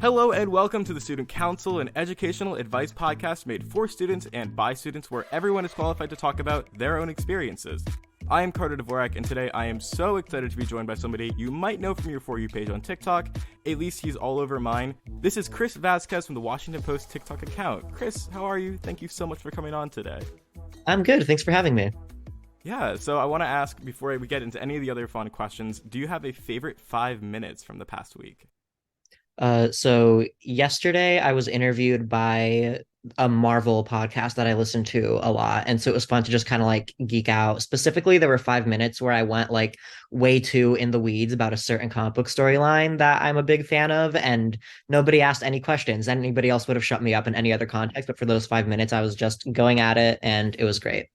Hello and welcome to the Student Council, an educational advice podcast made for students and by students where everyone is qualified to talk about their own experiences. I am Carter Dvorak, and today I am so excited to be joined by somebody you might know from your For You page on TikTok. At least he's all over mine. This is Chris Vazquez from the Washington Post TikTok account. Chris, how are you? Thank you so much for coming on today. I'm good. Thanks for having me. Yeah, so I want to ask, before we get into any of the other fun questions, do you have a favorite 5 minutes from the past week? So yesterday I was interviewed by a Marvel podcast that I listen to a lot. And so it was fun to just kind of like geek out. Specifically, there were 5 minutes where I went like way too in the weeds about a certain comic book storyline that I'm a big fan of. And nobody asked any questions. Anybody else would have shut me up in any other context. But for those 5 minutes, I was just going at it and it was great.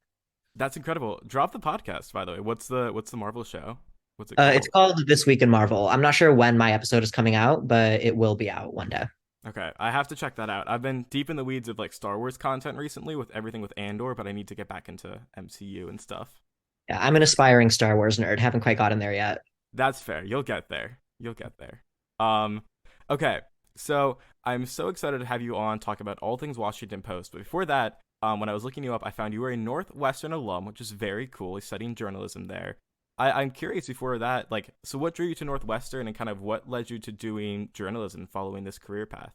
That's incredible. Drop the podcast, by the way. What's the Marvel show? What's it It's called? called This Week in Marvel. I'm not sure when my episode is coming out, but it will be out one day. Okay, I have to check that out. I've been deep in the weeds of like Star Wars content recently with everything with Andor, but I need to get back into MCU and stuff. Yeah, I'm an aspiring Star Wars nerd. Haven't quite gotten there yet. That's fair. You'll get there. You'll get there. Um, okay. So I'm so excited to have you on talk about all things Washington Post. But before that, when I was looking you up, I found you were a Northwestern alum, which is very cool. He's studying journalism there. I'm curious before that, like, so what drew you to Northwestern and kind of what led you to doing journalism following this career path?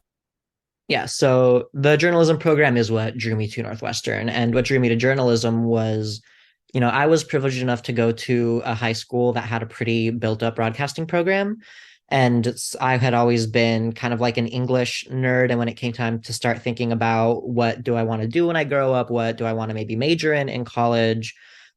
Yeah, so the journalism program is what drew me to Northwestern. And what drew me to journalism was, I was privileged enough to go to a high school that had a pretty built up broadcasting program. And I had always been kind of like an English nerd. And when it came time to start thinking about what do I want to do when I grow up, what do I want to maybe major in college,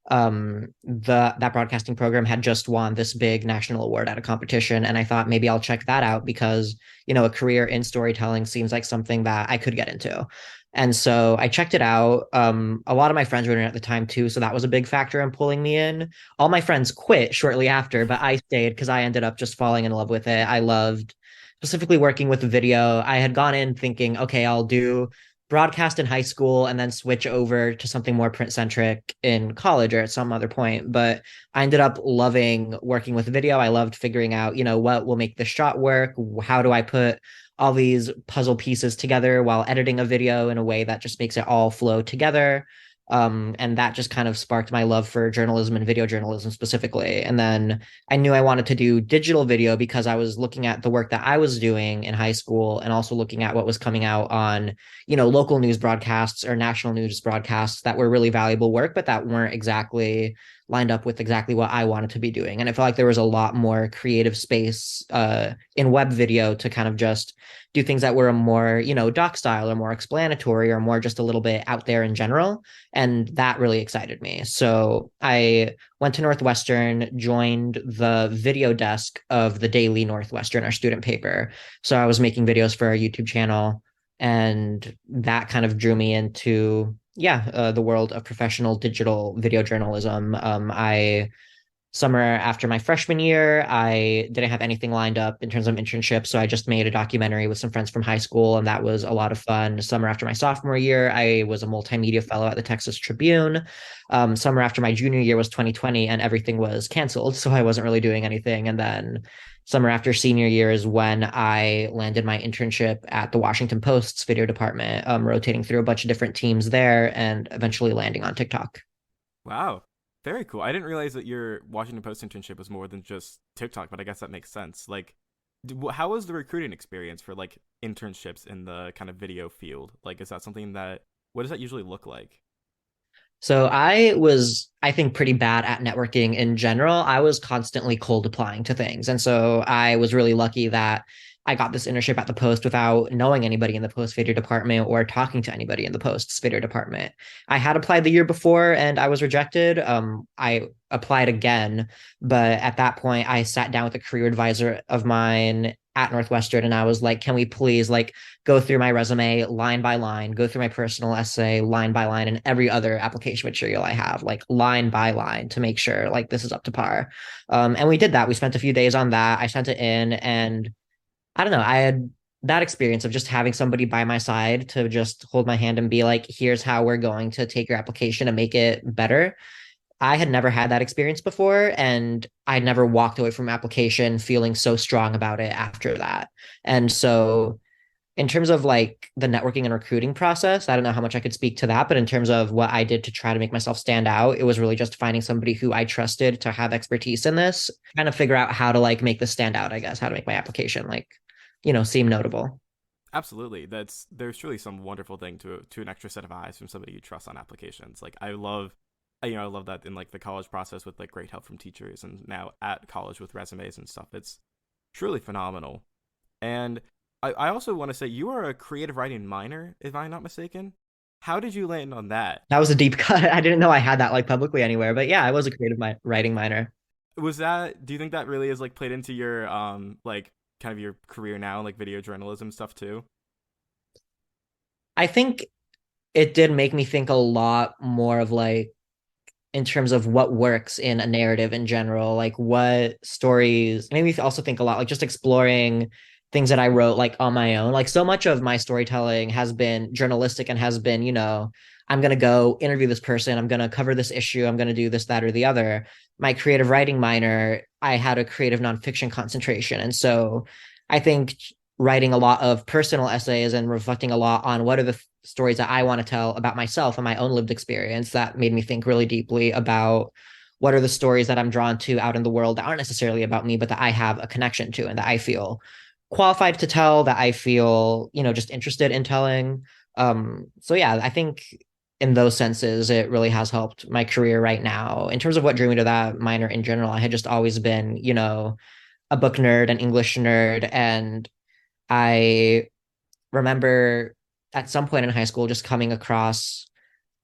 that broadcasting program had just won this big national award at a competition, and I thought maybe I'll check that out because a career in storytelling seems like something that I could get into. And so I checked it out. A lot of my friends were in it at the time too, so that was a big factor in pulling me in. All my friends quit shortly after, but I stayed because I ended up just falling in love with it. I loved specifically working with the video. I had gone in thinking, okay, I'll do broadcast in high school and then switch over to something more print centric in college or at some other point. But I ended up loving working with video. I loved figuring out, what will make the shot work? How do I put all these puzzle pieces together while editing a video in a way that just makes it all flow together? And that just kind of sparked my love for journalism and video journalism specifically. And then I knew I wanted to do digital video because I was looking at the work that I was doing in high school and also looking at what was coming out on, local news broadcasts or national news broadcasts that were really valuable work, but that weren't exactly lined up with exactly what I wanted to be doing. And I felt like there was a lot more creative space in web video to kind of just do things that were a more, doc style or more explanatory or more just a little bit out there in general. And that really excited me. So I went to Northwestern, joined the video desk of the Daily Northwestern, our student paper. So I was making videos for our YouTube channel. And that kind of drew me into the world of professional digital video journalism. I summer after my freshman year, I didn't have anything lined up in terms of internships, so I just made a documentary with some friends from high school, and that was a lot of fun. Summer after my sophomore year, I was a multimedia fellow at the Texas Tribune. Summer after my junior year was 2020, and everything was canceled, so I wasn't really doing anything. And then summer after senior year is when I landed my internship at the Washington Post's video department, rotating through a bunch of different teams there and eventually landing on TikTok. Wow. Very cool. I didn't realize that your Washington Post internship was more than just TikTok, but I guess that makes sense. Like, how was the recruiting experience for like internships in the kind of video field? Like, is that something what does that usually look like? So I was, I think, pretty bad at networking in general. I was constantly cold applying to things. And so I was really lucky that I got this internship at the Post without knowing anybody in the Post video department or talking to anybody in the Post's video department. I had applied the year before and I was rejected. I applied again, but at that point I sat down with a career advisor of mine at Northwestern and I was like, can we please like go through my resume line by line, go through my personal essay line by line and every other application material I have, like line by line to make sure like this is up to par. And we did that. We spent a few days on that. I sent it in and I don't know. I had that experience of just having somebody by my side to just hold my hand and be like, here's how we're going to take your application and make it better. I had never had that experience before, and I never walked away from application feeling so strong about it after that. And so in terms of like the networking and recruiting process, I don't know how much I could speak to that, but in terms of what I did to try to make myself stand out, it was really just finding somebody who I trusted to have expertise in this, kind of figure out how to like make this stand out, I guess, how to make my application like, seem notable. Absolutely. There's truly some wonderful thing to an extra set of eyes from somebody you trust on applications. Like I love I love that in like the college process with like great help from teachers and now at college with resumes and stuff. It's truly phenomenal. And I also want to say you are a creative writing minor, if I'm not mistaken. How did you land on that? That was a deep cut. I didn't know I had that like publicly anywhere, but yeah, I was a writing minor. Was that do you think that really is like played into your like kind of your career now, like video journalism stuff too? I think it did make me think a lot more of like in terms of what works in a narrative in general, like what stories it made me also think a lot, like just exploring things that I wrote like on my own. Like so much of my storytelling has been journalistic and has been, I'm gonna go interview this person, I'm gonna cover this issue, I'm gonna do this, that, or the other. My creative writing minor, I had a creative nonfiction concentration. And so I think writing a lot of personal essays and reflecting a lot on what are the stories that I want to tell about myself and my own lived experience, that made me think really deeply about what are the stories that I'm drawn to out in the world that aren't necessarily about me, but that I have a connection to and that I feel qualified to tell, that I feel, just interested in telling. So yeah, I think in those senses, it really has helped my career right now. In terms of what drew me to that minor in general, I had just always been, a book nerd, an English nerd, and I remember at some point in high school just coming across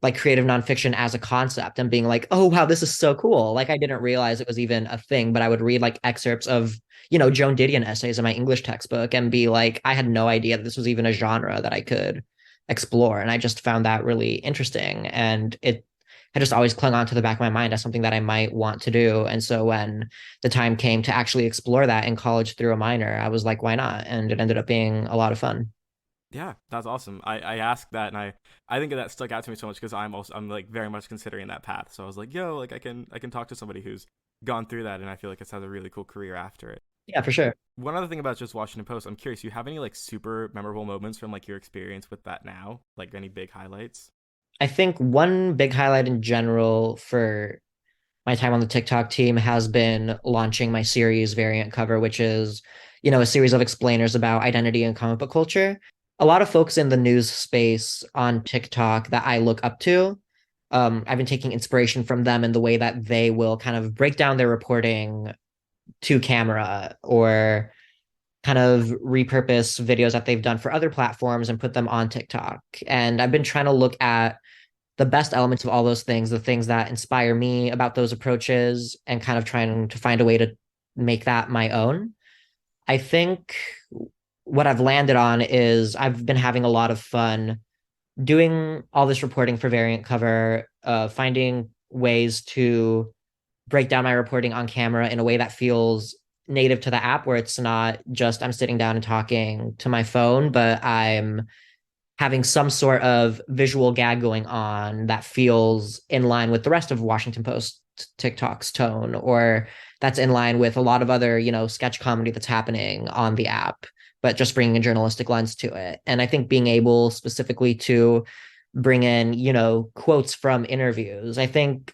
like creative nonfiction as a concept and being like, oh wow, this is so cool. Like I didn't realize it was even a thing, but I would read like excerpts of, Joan Didion essays in my English textbook and be like, I had no idea that this was even a genre that I could explore. And I just found that really interesting. And it had just always clung on to the back of my mind as something that I might want to do. And so when the time came to actually explore that in college through a minor, I was like, why not? And it ended up being a lot of fun. Yeah, that's awesome. I asked that and I think that stuck out to me so much because I'm like very much considering that path. So I was like, yo, like I can talk to somebody who's gone through that and I feel like it's had a really cool career after it. Yeah, for sure. One other thing about just Washington Post, I'm curious, you have any like super memorable moments from like your experience with that now? Like any big highlights? I think one big highlight in general for my time on the TikTok team has been launching my series variant cover, which is, a series of explainers about identity and comic book culture. A lot of folks in the news space on TikTok that I look up to, I've been taking inspiration from them in the way that they will kind of break down their reporting to camera or kind of repurpose videos that they've done for other platforms and put them on TikTok. And I've been trying to look at the best elements of all those things, the things that inspire me about those approaches, and kind of trying to find a way to make that my own. I think what I've landed on is I've been having a lot of fun doing all this reporting for Variant Cover, finding ways to break down my reporting on camera in a way that feels native to the app, where it's not just I'm sitting down and talking to my phone, but I'm having some sort of visual gag going on that feels in line with the rest of Washington Post TikTok's tone, or that's in line with a lot of other, sketch comedy that's happening on the app, but just bringing a journalistic lens to it. And I think being able specifically to bring in, quotes from interviews, I think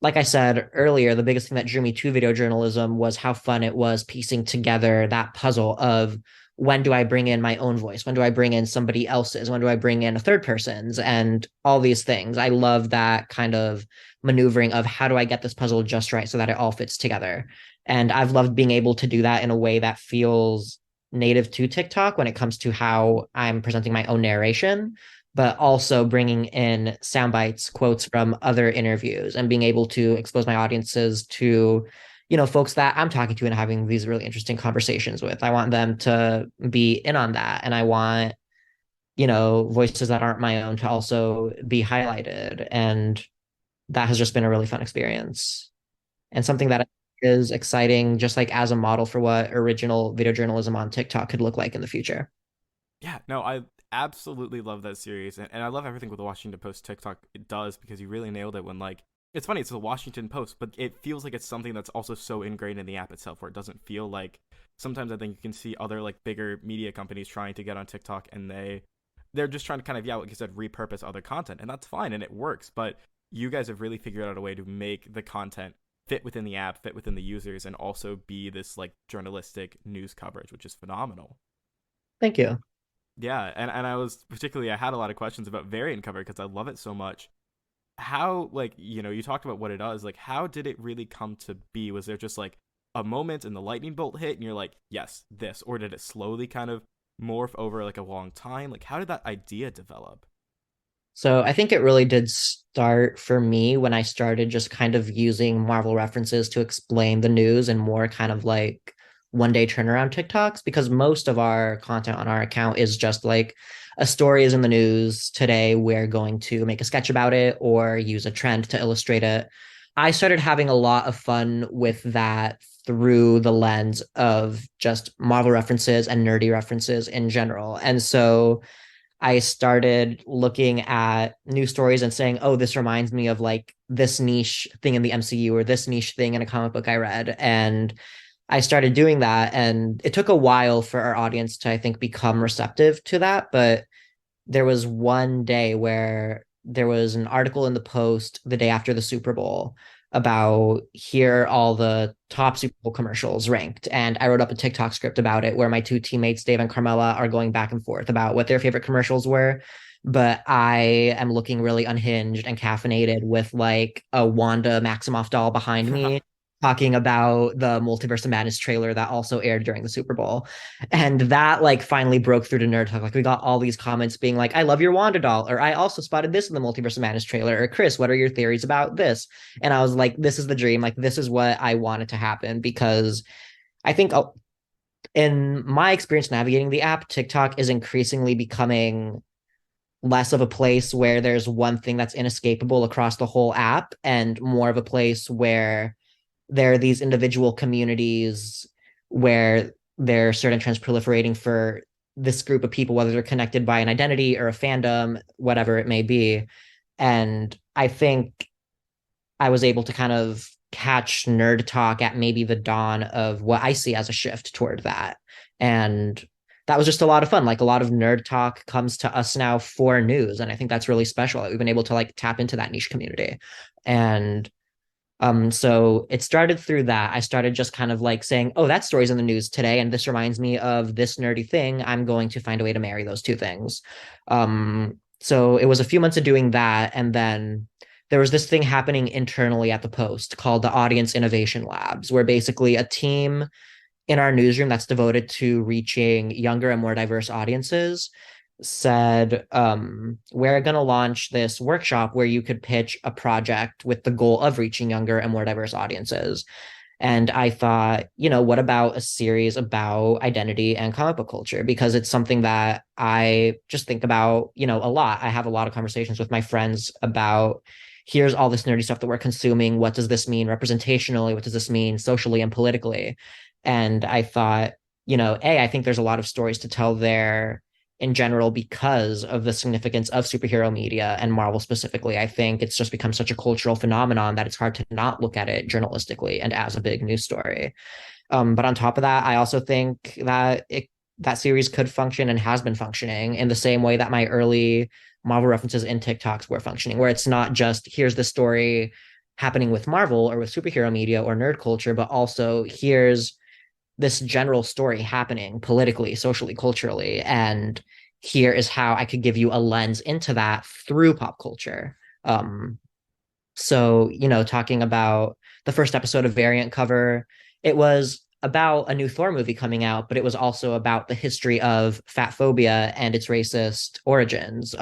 like I said earlier, the biggest thing that drew me to video journalism was how fun it was piecing together that puzzle of when do I bring in my own voice? When do I bring in somebody else's? When do I bring in a third person's? And all these things. I love that kind of maneuvering of how do I get this puzzle just right so that it all fits together. And I've loved being able to do that in a way that feels native to TikTok when it comes to how I'm presenting my own narration, but also bringing in sound bites, quotes from other interviews, and being able to expose my audiences to, folks that I'm talking to and having these really interesting conversations with. I want them to be in on that. And I want, voices that aren't my own to also be highlighted. And that has just been a really fun experience and something that is exciting, just like as a model for what original video journalism on TikTok could look like in the future. Yeah, no, I absolutely love that series, and I love everything with the Washington Post TikTok it does because you really nailed it when like It's funny, it's the Washington Post, but it feels like it's something that's also so ingrained in the app itself, where it doesn't feel like sometimes I think you can see other like bigger media companies trying to get on TikTok, and they're just trying to kind of, yeah, like you said, repurpose other content, and that's fine and it works. But you guys have really figured out a way to make the content fit within the app, fit within the users, and also be this like journalistic news coverage, which is phenomenal. Thank you. Yeah, and I was particularly, I had a lot of questions about variant cover because I love it so much. How, like, you talked about what it does, like how did it really come to be? Was there just like a moment and the lightning bolt hit and you're like, yes, this, or did it slowly kind of morph over like a long time? Like how did that idea develop? So I think it really did start for me when I started just kind of using Marvel references to explain the news and more kind of like one day turnaround TikToks, because most of our content on our account is just like a story is in the news today. We're going to make a sketch about it or use a trend to illustrate it. I started having a lot of fun with that through the lens of just Marvel references and nerdy references in general. And so I started looking at news stories and saying, oh, this reminds me of like this niche thing in the MCU or this niche thing in a comic book I read. And I started doing that. And it took a while for our audience to, I think, become receptive to that. But there was one day where there was an article in the Post the day after the Super Bowl about here are all the top Super Bowl commercials ranked. And I wrote up a TikTok script about it where my two teammates, Dave and Carmela, are going back and forth about what their favorite commercials were. But I am looking really unhinged and caffeinated with like a Wanda Maximoff doll behind me talking about the Multiverse of Madness trailer that also aired during the Super Bowl. And that like finally broke through to Nerd Talk. Like we got all these comments being like, I love your Wanda doll, or I also spotted this in the Multiverse of Madness trailer, or Chris, what are your theories about this? And I was like, this is the dream. Like this is what I wanted to happen because I think in my experience navigating the app, TikTok is increasingly becoming less of a place where there's one thing that's inescapable across the whole app and more of a place where there are these individual communities where there are certain trends proliferating for this group of people, whether they're connected by an identity or a fandom, whatever it may be. And I think I was able to kind of catch nerd talk at maybe the dawn of what I see as a shift toward that. And that was just a lot of fun. Like a lot of nerd talk comes to us now for news. And I think that's really special that we've been able to like tap into that niche community. And so it started through that. I started just kind of like saying, oh, that story's in the news today, and this reminds me of this nerdy thing. I'm going to find a way to marry those two things. So it was a few months of doing that, and then there was this thing happening internally at the Post called the Audience Innovation Labs, where basically a team in our newsroom that's devoted to reaching younger and more diverse audiences said, we're going to launch this workshop where you could pitch a project with the goal of reaching younger and more diverse audiences. And I thought, what about a series about identity and comic book culture? Because it's something that I just think about, a lot. I have a lot of conversations with my friends about here's all this nerdy stuff that we're consuming. What does this mean representationally? What does this mean socially and politically? And I thought, I think there's a lot of stories to tell there in general because of the significance of superhero media and Marvel specifically. I think it's just become such a cultural phenomenon that it's hard to not look at it journalistically and as a big news story. But on top of that, I also think that that series could function and has been functioning in the same way that my early Marvel references in TikToks were functioning, where it's not just here's the story happening with Marvel or with superhero media or nerd culture, but also here's this general story happening politically, socially, culturally. And here is how I could give you a lens into that through pop culture. So, talking about the first episode of Variant Cover, it was about a new Thor movie coming out, but it was also about the history of fat phobia and its racist origins.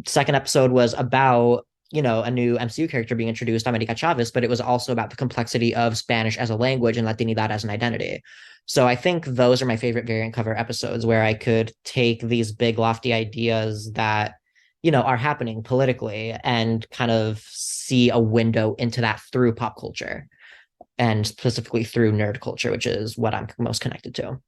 Second episode was about a new MCU character being introduced, America Chavez, but it was also about the complexity of Spanish as a language and Latinidad as an identity. So I think those are my favorite variant cover episodes where I could take these big lofty ideas that are happening politically and kind of see a window into that through pop culture and specifically through nerd culture, which is what I'm most connected to.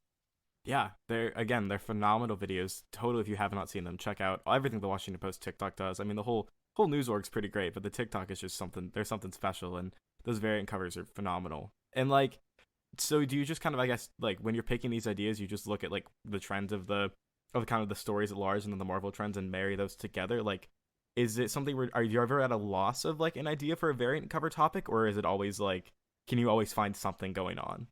Yeah, they're phenomenal videos. Totally, if you have not seen them, check out everything the Washington Post TikTok does. I mean, the whole whole news org's pretty great, but the TikTok is just something. There's something special, and those variant covers are phenomenal. And like, so do you just kind of, I guess, like when you're picking these ideas, you just look at like the trends of kind of the stories at large and then the Marvel trends and marry those together? Like, is it something where are you ever at a loss of like an idea for a variant cover topic, or is it always like, can you always find something going on?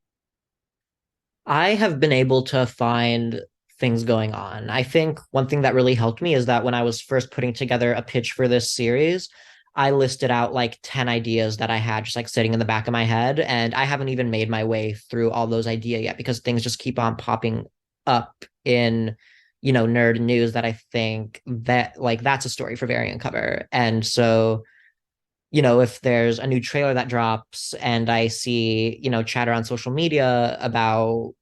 I have been able to find things going on. I think one thing that really helped me is that when I was first putting together a pitch for this series, I listed out like 10 ideas that I had just like sitting in the back of my head. And I haven't even made my way through all those ideas yet because things just keep on popping up in, nerd news that I think that like that's a story for variant cover. And so if there's a new trailer that drops and I see, chatter on social media about,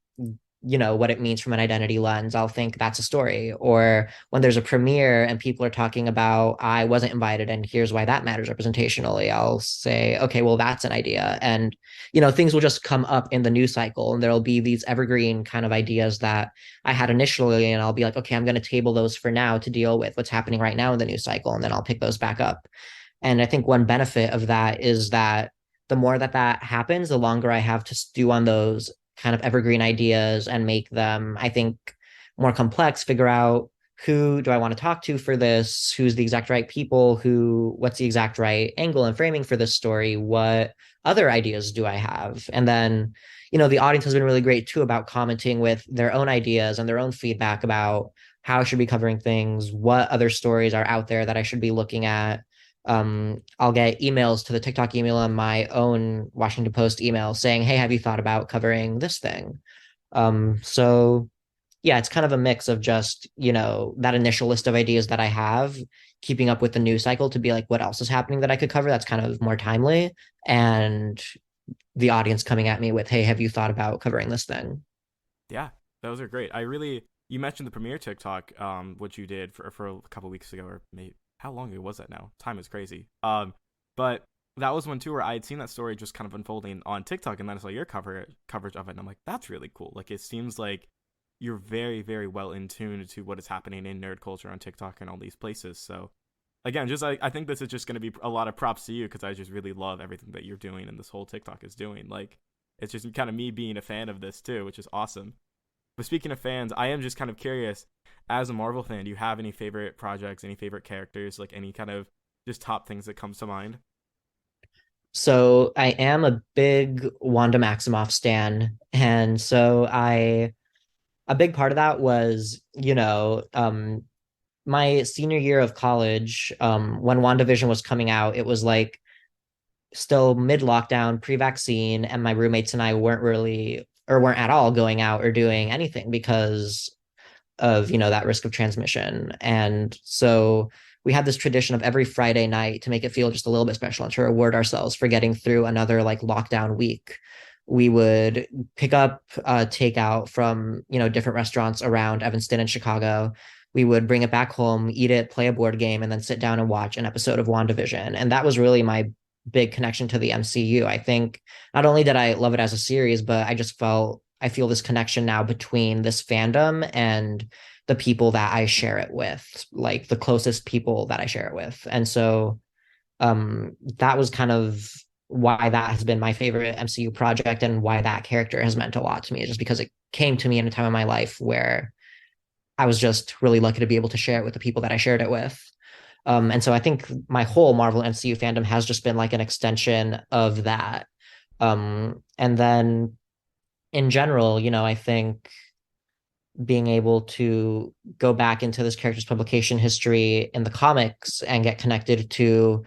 what it means from an identity lens, I'll think that's a story. Or when there's a premiere and people are talking about, I wasn't invited and here's why that matters representationally, I'll say, okay, well, that's an idea. And, things will just come up in the news cycle and there'll be these evergreen kind of ideas that I had initially. And I'll be like, okay, I'm going to table those for now to deal with what's happening right now in the news cycle. And then I'll pick those back up. And I think one benefit of that is that the more that that happens, the longer I have to stew on those kind of evergreen ideas and make them, I think, more complex, figure out who do I want to talk to for this, who's the exact right people, what's the exact right angle and framing for this story, what other ideas do I have? And then, the audience has been really great too about commenting with their own ideas and their own feedback about how I should be covering things, what other stories are out there that I should be looking at. I'll get emails to the TikTok email and my own Washington Post email saying, hey, have you thought about covering this thing? So yeah, it's kind of a mix of just, that initial list of ideas that I have, keeping up with the news cycle to be like, what else is happening that I could cover that's kind of more timely, and the audience coming at me with, hey, have you thought about covering this thing? Yeah, those are great. I really, you mentioned the premiere TikTok, which you did for a couple weeks ago, or maybe how long ago was that now? Time is crazy. But that was one too where I had seen that story just kind of unfolding on TikTok, and then I saw your coverage of it, and I'm like, that's really cool. Like, it seems like you're very, very well in tune to what is happening in nerd culture on TikTok and all these places. So, again, just I think this is just going to be a lot of props to you because I just really love everything that you're doing and this whole TikTok is doing. Like, it's just kind of me being a fan of this too, which is awesome. But speaking of fans, I am just kind of curious, as a Marvel fan, do you have any favorite projects, any favorite characters, like any kind of just top things that comes to mind? So I am a big Wanda Maximoff stan. And so a big part of that was, my senior year of college, when WandaVision was coming out, it was like still mid lockdown, pre vaccine, and my roommates and I weren't at all going out or doing anything because of, that risk of transmission. And so we had this tradition of every Friday night to make it feel just a little bit special and to reward ourselves for getting through another like lockdown week. We would pick up takeout from, different restaurants around Evanston and Chicago. We would bring it back home, eat it, play a board game, and then sit down and watch an episode of WandaVision. And that was really my big connection to the MCU. I think not only did I love it as a series, but I feel this connection now between this fandom and the people that I share it with, like the closest people that I share it with. And so that was kind of why that has been my favorite MCU project and why that character has meant a lot to me, just because it came to me in a time of my life where I was just really lucky to be able to share it with the people that I shared it with. And so I think my whole Marvel MCU fandom has just been like an extension of that. And then in general, I think being able to go back into this character's publication history in the comics and get connected to,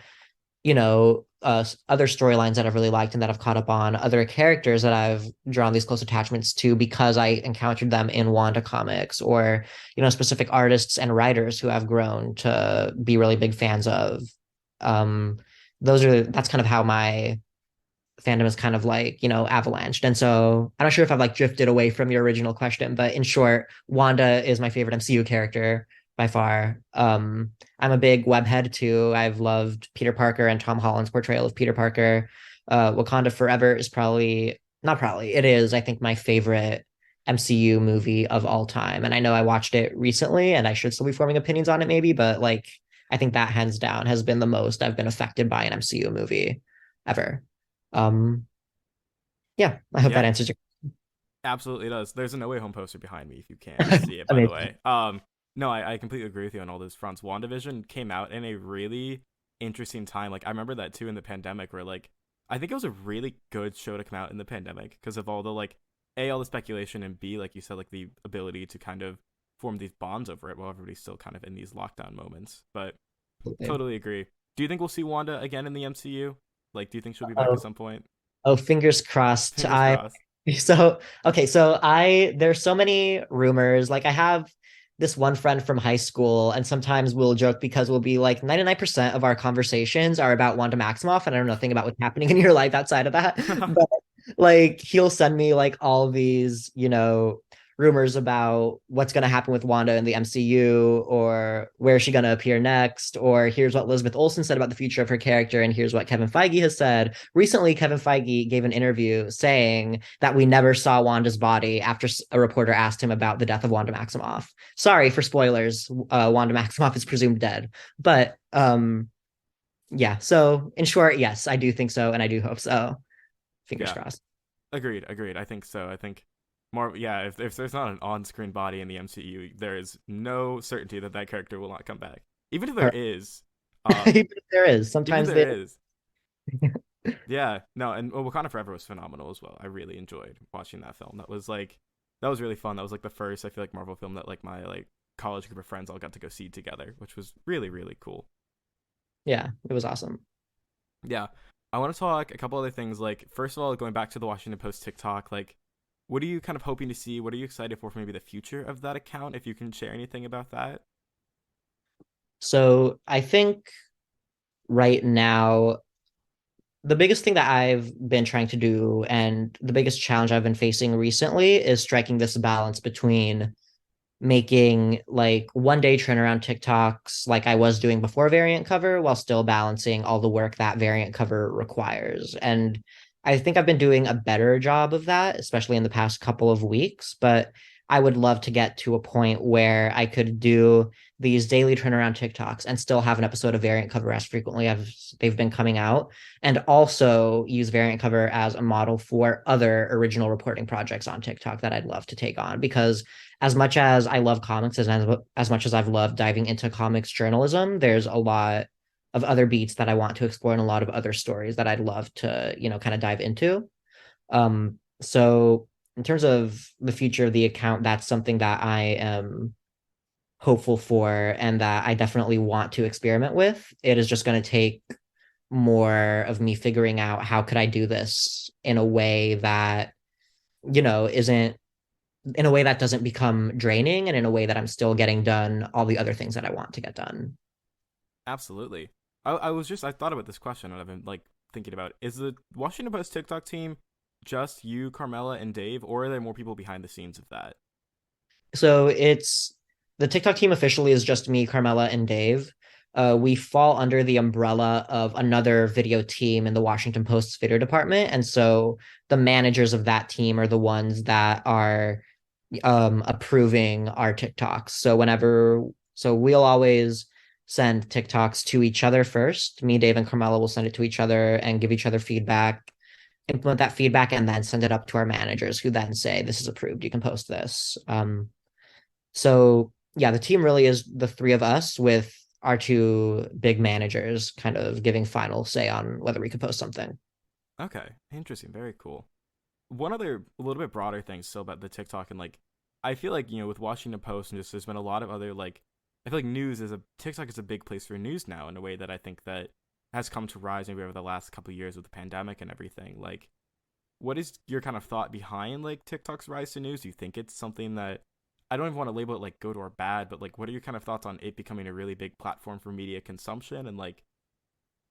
other storylines that I've really liked and that I've caught up on, other characters that I've drawn these close attachments to because I encountered them in Wanda comics, or, specific artists and writers who I've grown to be really big fans of. Um, that's kind of how my fandom is kind of like, avalanched. And so I'm not sure if I've like drifted away from your original question, but in short, Wanda is my favorite MCU character by far. I'm a big webhead too. I've loved Peter Parker and Tom Holland's portrayal of Peter Parker. Wakanda Forever is probably not probably, it is, I think, my favorite MCU movie of all time. And I know I watched it recently and I should still be forming opinions on it maybe, but like I think that hands down has been the most I've been affected by an MCU movie ever. Um, yeah, I hope that Yeah, answers your absolutely does. There's a No Way Home poster behind me if you can't see it, by the amazing. way. No, I completely agree with you on all those fronts. WandaVision came out in a really interesting time. Like I remember that too in the pandemic, where like I think it was a really good show to come out in the pandemic because of all the like a all the speculation and b like you said like the ability to kind of form these bonds over it while everybody's still kind of in these lockdown moments. But totally agree. Do you think we'll see Wanda again in the MCU? Like, do you think she'll be back at Oh, some point? oh, fingers crossed. Fingers crossed. So okay, so there's so many rumors. Like I have this one friend from high school, and sometimes we'll joke because we'll be like 99% of our conversations are about Wanda Maximoff, and I know nothing about what's happening in your life outside of that. But like he'll send me like all these, rumors about what's going to happen with Wanda in the MCU, or where is she going to appear next, or here's what Elizabeth Olsen said about the future of her character, and here's what Kevin Feige has said. Recently, Kevin Feige gave an interview saying that we never saw Wanda's body after a reporter asked him about the death of Wanda Maximoff. Sorry for spoilers. Wanda Maximoff is presumed dead, but yeah. So in short, yes, I do think so, and I do hope so. Fingers Yeah, crossed. agreed. I think so. I think more. Yeah, if there's not an on-screen body in the MCU, there is no certainty that that character will not come back. Even if there Or is, even if there is, even if sometimes there they. is, yeah, no, and Wakanda Forever was phenomenal as well. I really enjoyed watching that film. That was really fun. That was like the first I feel like Marvel film that like my like college group of friends all got to go see together, which was really cool. Yeah, it was awesome. Yeah. I want to talk a couple other things. Like, first of all, going back to the Washington Post TikTok, like, what are you kind of hoping to see? What are you excited for maybe the future of that account? If you can share anything about that. So I think right now, the biggest thing that I've been trying to do and the biggest challenge I've been facing recently is striking this balance between making like one day turnaround TikToks like I was doing before variant cover while still balancing all the work that variant cover requires. And I think I've been doing a better job of that, especially in the past couple of weeks. But I would love to get to a point where I could do these daily turnaround TikToks and still have an episode of variant cover as frequently as they've been coming out, and also use variant cover as a model for other original reporting projects on TikTok that I'd love to take on. Because as much as I love comics, as much as I've loved diving into comics journalism, there's a lot of other beats that I want to explore and a lot of other stories that I'd love to, kind of dive into. So in terms of the future of the account, that's something that I am hopeful for and that I definitely want to experiment with. It is just going to take more of me figuring out how could I do this in a way that, isn't in a way that doesn't become draining, and in a way that I'm still getting done all the other things that I want to get done. Absolutely. I thought about this question and I've been like thinking about is the Washington Post TikTok team just you, Carmela, and Dave, or are there more people behind the scenes of that? So it's the TikTok team officially is just me, Carmela, and Dave. We fall under the umbrella of another video team in the Washington Post's video department. And so the managers of that team are the ones that are approving our TikToks. So we'll always send TikToks to each other first. Me, Dave, and Carmela will send it to each other and give each other feedback, implement that feedback, and then send it up to our managers, who then say, this is approved, you can post this. So yeah, the team really is the three of us with our two big managers kind of giving final say on whether we could post something. Okay, interesting, very cool. One other a little bit broader thing still about the TikTok and like I feel like with Washington Post and just there's been a lot of other like I feel like news is a TikTok is a big place for news now in a way that I think that has come to rise maybe over the last couple of years with the pandemic and everything. Like, what is your kind of thought behind like TikTok's rise to news? Do you think it's something that I don't even want to label it like good or bad, but like what are your kind of thoughts on it becoming a really big platform for media consumption and like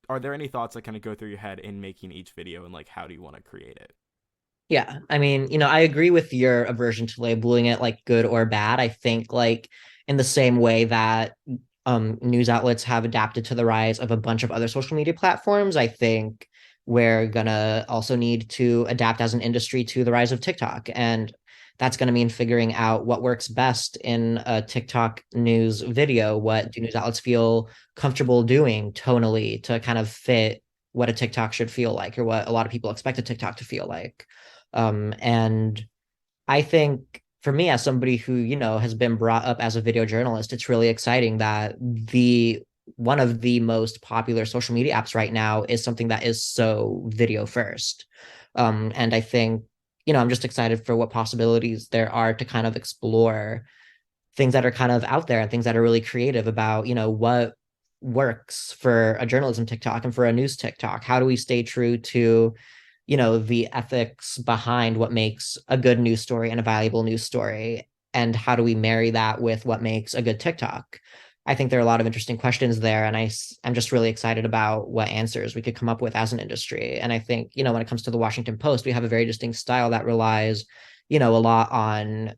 are there any thoughts that kind of go through your head in making each video and like how do you want to create it? Yeah, I mean, I agree with your aversion to labeling it like good or bad. I think like in the same way that news outlets have adapted to the rise of a bunch of other social media platforms, I think we're gonna also need to adapt as an industry to the rise of TikTok. And that's going to mean figuring out what works best in a TikTok news video. What do news outlets feel comfortable doing tonally to kind of fit what a TikTok should feel like, or what a lot of people expect a TikTok to feel like. And I think for me, as somebody who, has been brought up as a video journalist, it's really exciting that the one of the most popular social media apps right now is something that is so video first. And I think, I'm just excited for what possibilities there are to kind of explore things that are kind of out there and things that are really creative about, what works for a journalism TikTok and for a news TikTok. How do we stay true to the ethics behind what makes a good news story and a valuable news story, and how do we marry that with what makes a good TikTok? I think there are a lot of interesting questions there, and I'm just really excited about what answers we could come up with as an industry. And I think, when it comes to the Washington Post, we have a very distinct style that relies, a lot on,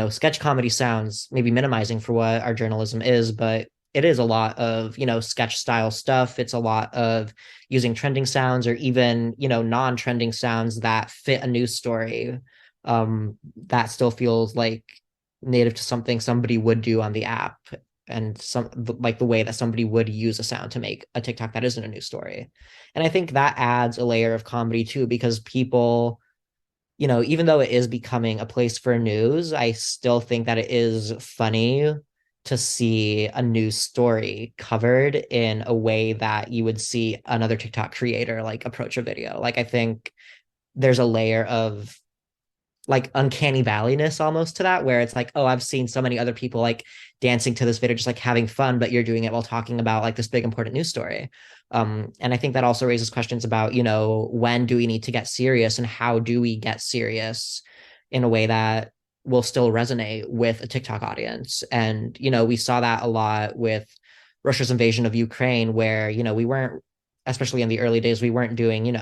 sketch comedy sounds, maybe minimizing for what our journalism is, but it is a lot of, sketch style stuff. It's a lot of using trending sounds, or even, non-trending sounds that fit a news story, that still feels like native to something somebody would do on the app, and some like the way that somebody would use a sound to make a TikTok that isn't a news story. And I think that adds a layer of comedy too, because people, even though it is becoming a place for news, I still think that it is funny to see a news story covered in a way that you would see another TikTok creator like approach a video. Like, I think there's a layer of like uncanny valleyness almost to that, where it's like, oh, I've seen so many other people like dancing to this video, just like having fun, but you're doing it while talking about like this big important news story. And I think that also raises questions about, when do we need to get serious, and how do we get serious in a way that will still resonate with a TikTok audience? And, we saw that a lot with Russia's invasion of Ukraine, where, we weren't, especially in the early days, we weren't doing,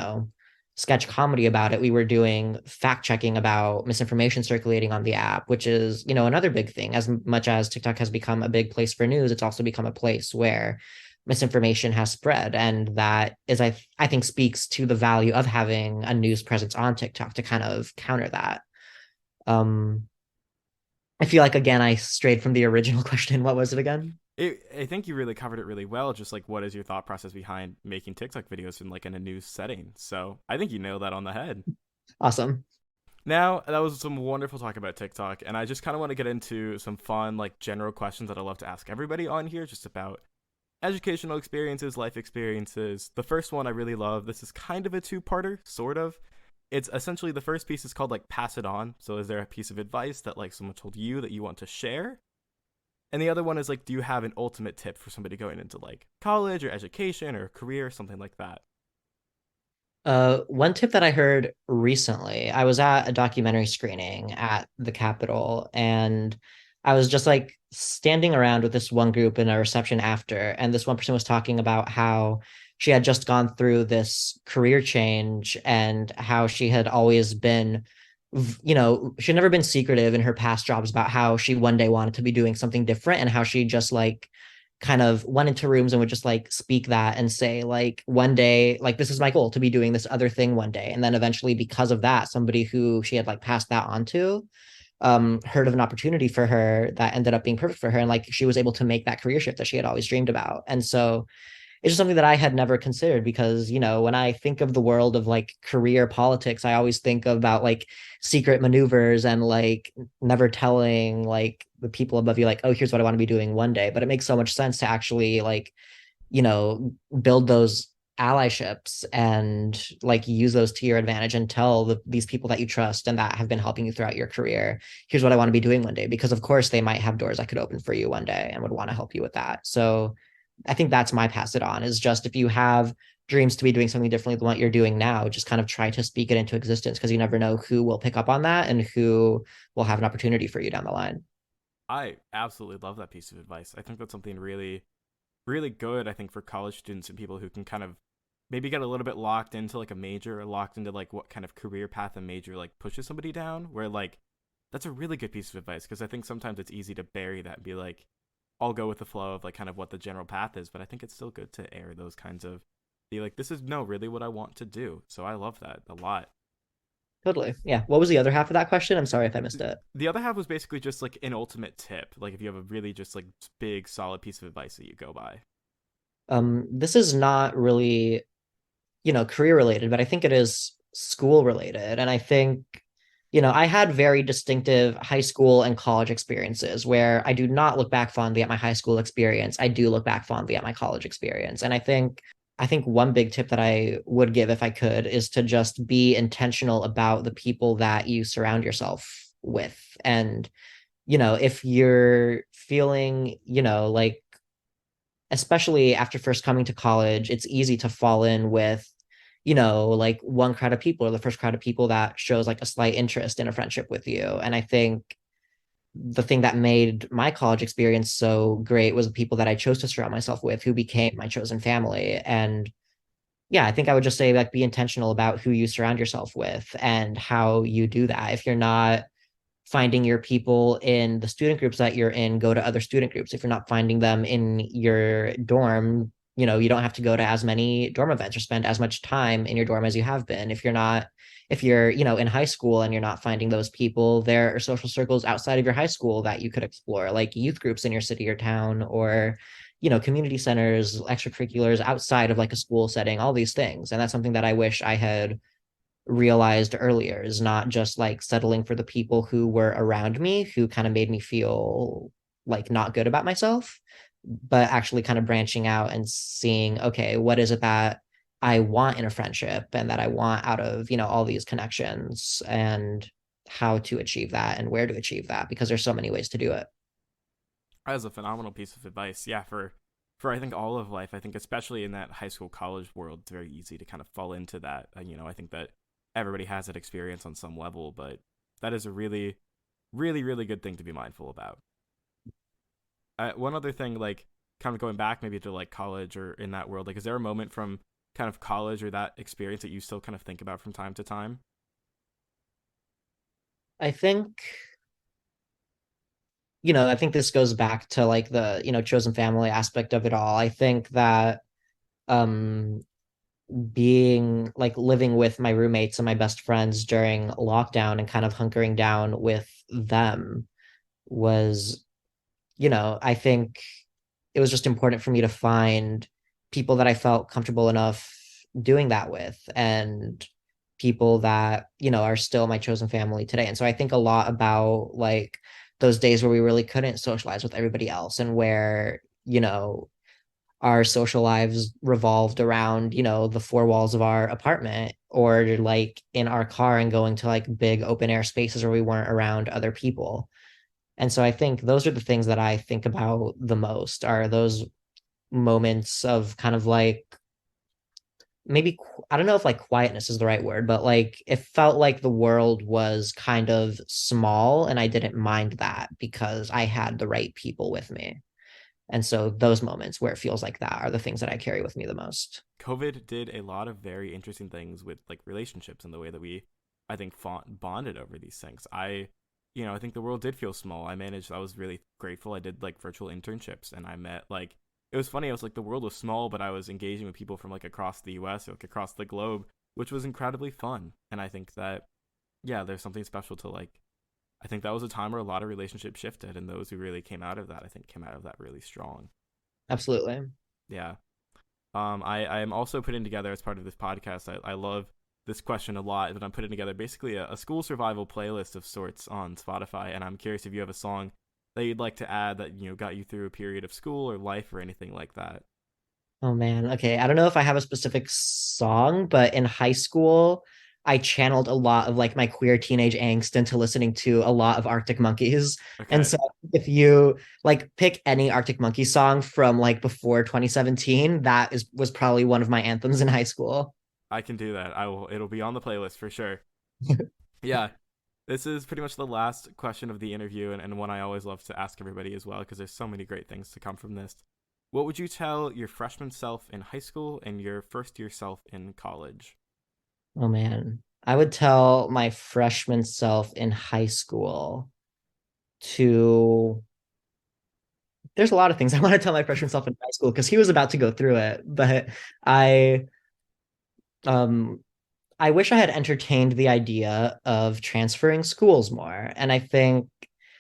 sketch comedy about it. We were doing fact checking about misinformation circulating on the app, which is, another big thing. As much as TikTok has become a big place for news, it's also become a place where misinformation has spread. And that is, I think, speaks to the value of having a news presence on TikTok to kind of counter that. Um, I feel like, again, I strayed from the original question. What was it again? I think you really covered it really well. Just like, what is your thought process behind making TikTok videos in like in a news setting? So I think you nailed that on the head. Awesome. Now, that was some wonderful talk about TikTok, and I just kind of want to get into some fun, like, general questions that I love to ask everybody on here, just about educational experiences, life experiences. The first one I really love. This is kind of a two-parter, sort of. It's essentially, the first piece is called like pass it on. So is there a piece of advice that like someone told you that you want to share? And the other one is like, do you have an ultimate tip for somebody going into like college or education or career, something like that? One tip that I heard recently, I was at a documentary screening at the Capitol, and I was just like standing around with this one group in a reception after, and this one person was talking about how she had just gone through this career change, and how she had always been, she'd never been secretive in her past jobs about how she one day wanted to be doing something different, and how she just like kind of went into rooms and would just like speak that and say like, one day, like, this is my goal to be doing this other thing one day. And then eventually, because of that, somebody who she had like passed that on to, heard of an opportunity for her that ended up being perfect for her, and like she was able to make that career shift that she had always dreamed about. And so it's just something that I had never considered, because, when I think of the world of like career politics, I always think about like secret maneuvers and like never telling like the people above you, like, oh, here's what I want to be doing one day. But it makes so much sense to actually like, you know, build those allyships and like use those to your advantage, and tell these people that you trust and that have been helping you throughout your career, here's what I want to be doing one day, because of course they might have doors that could open for you one day and would want to help you with that. So I think that's my pass it on, is just, if you have dreams to be doing something differently than what you're doing now, just kind of try to speak it into existence, because you never know who will pick up on that and who will have an opportunity for you down the line. I absolutely love that piece of advice. I think that's something really, really good, I think, for college students and people who can kind of maybe get a little bit locked into like a major, or locked into like what kind of career path a major like pushes somebody down, where like that's a really good piece of advice, because I think sometimes it's easy to bury that and be like, I'll go with the flow of like kind of what the general path is, but I think it's still good to air those kinds of, be like, this is no really what I want to do. So I love that a lot. Totally. Yeah. What was the other half of that question? I'm sorry if I missed it. The other half was basically just like an ultimate tip, like if you have a really just like big solid piece of advice that you go by. This is not really, career related, but I think it is school related. And I think, I had very distinctive high school and college experiences where I do not look back fondly at my high school experience. I do look back fondly at my college experience. And I think one big tip that I would give if I could is to just be intentional about the people that you surround yourself with. And, if you're feeling, like especially after first coming to college, it's easy to fall in with, like one crowd of people or the first crowd of people that shows like a slight interest in a friendship with you. And I think the thing that made my college experience so great was the people that I chose to surround myself with, who became my chosen family. And yeah, I think I would just say like be intentional about who you surround yourself with and how you do that. If you're not finding your people in the student groups that you're in, go to other student groups. If you're not finding them in your dorm, you don't have to go to as many dorm events or spend as much time in your dorm as you have been. If you're, in high school and you're not finding those people, there are social circles outside of your high school that you could explore, like youth groups in your city or town, or, community centers, extracurriculars outside of like a school setting, all these things. And that's something that I wish I had realized earlier, is not just like settling for the people who were around me who kind of made me feel like not good about myself, but actually kind of branching out and seeing, okay, what is it that I want in a friendship and that I want out of, all these connections, and how to achieve that and where to achieve that, because there's so many ways to do it. That is a phenomenal piece of advice. Yeah, for I think all of life. I think especially in that high school college world, it's very easy to kind of fall into that. I think that everybody has that experience on some level, but that is a really, really, really good thing to be mindful about. One other thing, like kind of going back maybe to like college or in that world, like is there a moment from kind of college or that experience that you still kind of think about from time to time? I think, I think this goes back to like the, chosen family aspect of it all. I think that um being like living with my roommates and my best friends during lockdown and kind of hunkering down with them was, I think it was just important for me to find people that I felt comfortable enough doing that with, and people that, are still my chosen family today. And so I think a lot about like those days where we really couldn't socialize with everybody else, and where, our social lives revolved around, the four walls of our apartment, or like in our car and going to like big open air spaces where we weren't around other people. And so I think those are the things that I think about the most, are those moments of kind of like maybe, I don't know if like quietness is the right word, but like it felt like the world was kind of small and I didn't mind that because I had the right people with me. And so those moments where it feels like that are the things that I carry with me the most. COVID did a lot of very interesting things with like relationships and the way that we, I think, bonded over these things. I think the world did feel small. I was really grateful. I did like virtual internships and I met like, it was funny. I was like, the world was small, but I was engaging with people from like across the US, or like across the globe, which was incredibly fun. And I think that, yeah, there's something special to like, I think that was a time where a lot of relationships shifted, and those who really came out of that, I think, came out of that really strong. Absolutely. Yeah. I am also putting together as part of this podcast. I love this question a lot, but I'm putting together basically a school survival playlist of sorts on Spotify, and I'm curious if you have a song that you'd like to add that got you through a period of school or life or anything like that. Oh man. Okay. I don't know if I have a specific song, but in high school, I channeled a lot of like my queer teenage angst into listening to a lot of Arctic Monkeys. And Okay, so if you like pick any Arctic Monkey song from like before 2017, that is was probably one of my anthems in high school. I can do that. I will. It'll be on the playlist for sure. Yeah, this is pretty much the last question of the interview, and one I always love to ask everybody as well, because there's so many great things to come from this. What would you tell your freshman self in high school and your first year self in college? Oh man. I would tell my freshman self in high school to there's a lot of things I want to tell my freshman self in high school because he was about to go through it, but I um I wish I had entertained the idea of transferring schools more. And I think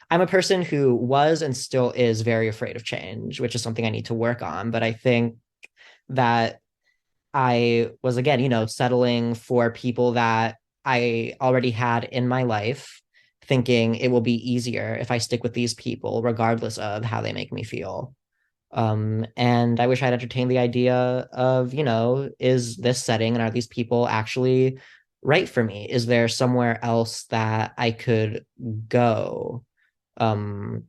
I'm a person who was and still is very afraid of change, which is something I need to work on. But I think that I was, again, settling for people that I already had in my life, thinking it will be easier if I stick with these people, regardless of how they make me feel. And I wish I'd entertained the idea of, is this setting and are these people actually right for me? Is there somewhere else that I could go? Um,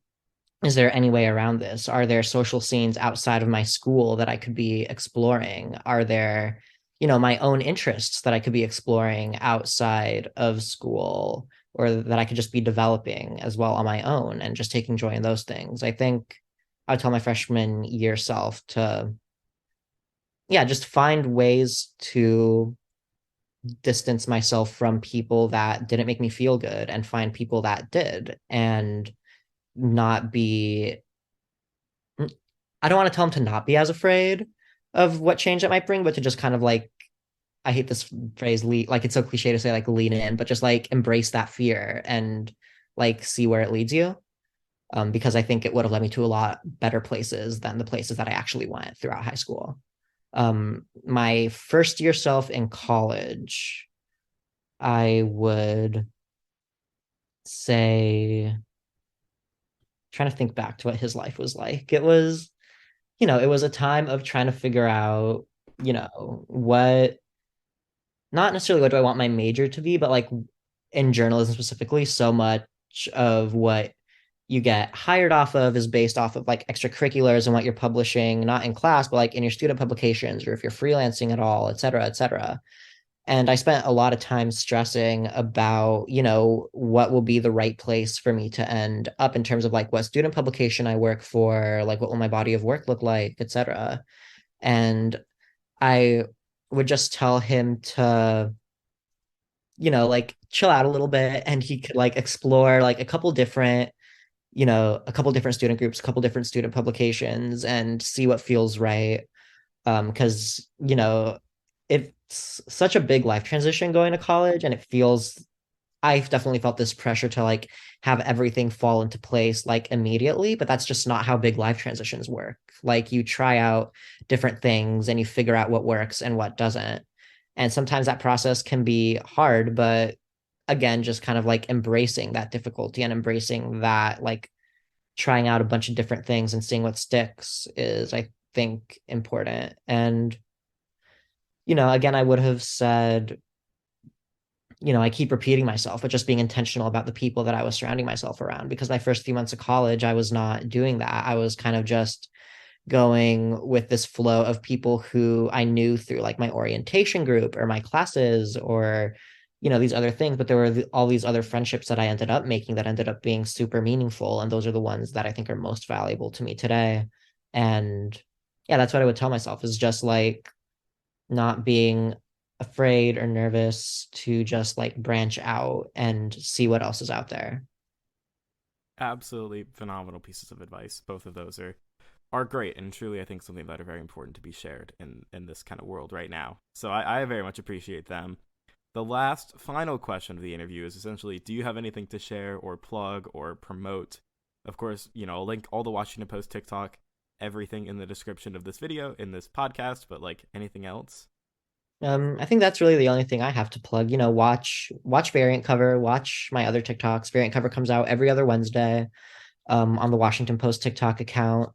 is there any way around this? Are there social scenes outside of my school that I could be exploring? Are there, my own interests that I could be exploring outside of school or that I could just be developing as well on my own and just taking joy in those things? I think I would tell my freshman year self to, yeah, just find ways to distance myself from people that didn't make me feel good and find people that did and not be I don't want to tell him to not be as afraid of what change it might bring, but to just kind of like, I hate this phrase, like it's so cliche to say like lean in, but just like embrace that fear and like see where it leads you. Because I think it would have led me to a lot better places than the places that I actually went throughout high school. My first year self in college, I would say, trying to think back to what his life was like. It was a time of trying to figure out, what, not necessarily what do I want my major to be, but like in journalism specifically, so much of what you get hired off of is based off of like extracurriculars and what you're publishing, not in class, but like in your student publications or if you're freelancing at all, et cetera, et cetera. And I spent a lot of time stressing about, what will be the right place for me to end up in terms of like what student publication I work for, like what will my body of work look like, et cetera. And I would just tell him to, like chill out a little bit and he could like explore like a couple different student groups, a couple different student publications and see what feels right. Because, it's such a big life transition going to college and I've definitely felt this pressure to like have everything fall into place like immediately, but that's just not how big life transitions work. Like you try out different things and you figure out what works and what doesn't. And sometimes that process can be hard, but again, just kind of like embracing that difficulty and embracing that, like trying out a bunch of different things and seeing what sticks is, I think, important. And, again, I would have said, I keep repeating myself, but just being intentional about the people that I was surrounding myself around. Because my first few months of college, I was not doing that. I was kind of just going with this flow of people who I knew through like my orientation group or my classes or, these other things. But there were all these other friendships that I ended up making that ended up being super meaningful. And those are the ones that I think are most valuable to me today. And yeah, that's what I would tell myself is just like not being afraid or nervous to just like branch out and see what else is out there. Absolutely phenomenal pieces of advice. Both of those are great and truly I think something that are very important to be shared in this kind of world right now. So I very much appreciate them. The last final question of the interview is essentially, do you have anything to share or plug or promote? Of course, I'll link all the Washington Post, TikTok, everything in the description of this video, in this podcast, but like anything else? I think that's really the only thing I have to plug. Watch Variant Cover, watch my other TikToks. Variant Cover comes out every other Wednesday on the Washington Post TikTok account.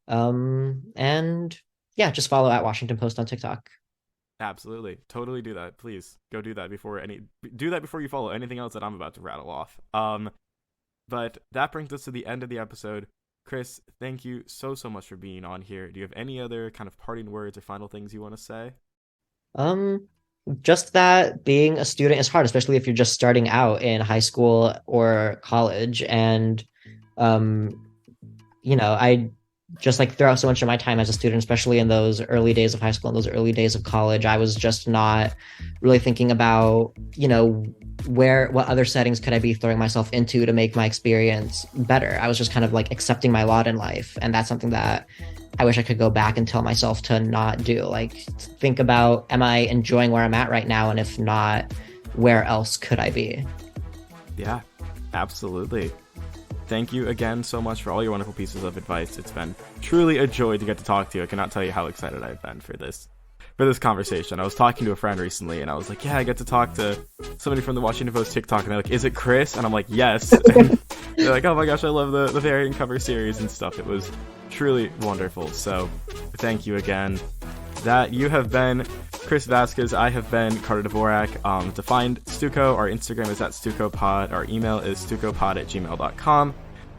And yeah, just follow at Washington Post on TikTok. Absolutely. Totally do that. Please go do that before you follow anything else that I'm about to rattle off. But that brings us to the end of the episode. Chris, thank you so much for being on here. Do you have any other kind of parting words or final things you want to say? Um, just that being a student is hard, especially if you're just starting out in high school or college. And um, I just like throughout so much of my time as a student, especially in those early days of high school and those early days of college, I was just not really thinking about, what other settings could I be throwing myself into to make my experience better? I was just kind of like accepting my lot in life. And that's something that I wish I could go back and tell myself to not do. Like, think about, am I enjoying where I'm at right now? And if not, where else could I be? Yeah, absolutely. Thank you again so much for all your wonderful pieces of advice. It's been truly a joy to get to talk to you. I cannot tell you how excited I've been for this conversation. I was talking to a friend recently, and I was like, yeah, I get to talk to somebody from the Washington Post TikTok, and they're like, is it Chris? And I'm like, yes. And they're like, oh my gosh, I love the variant cover series and stuff. It was truly wonderful. So thank you again. That you have been Chris Vazquez. I have been Carter Dvorak. To find Stuco, our Instagram is @StucoPod. Our email is stucopod@gmail.com.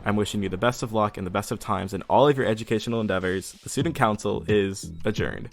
I'm wishing you the best of luck and the best of times in all of your educational endeavors. The Student Council is adjourned.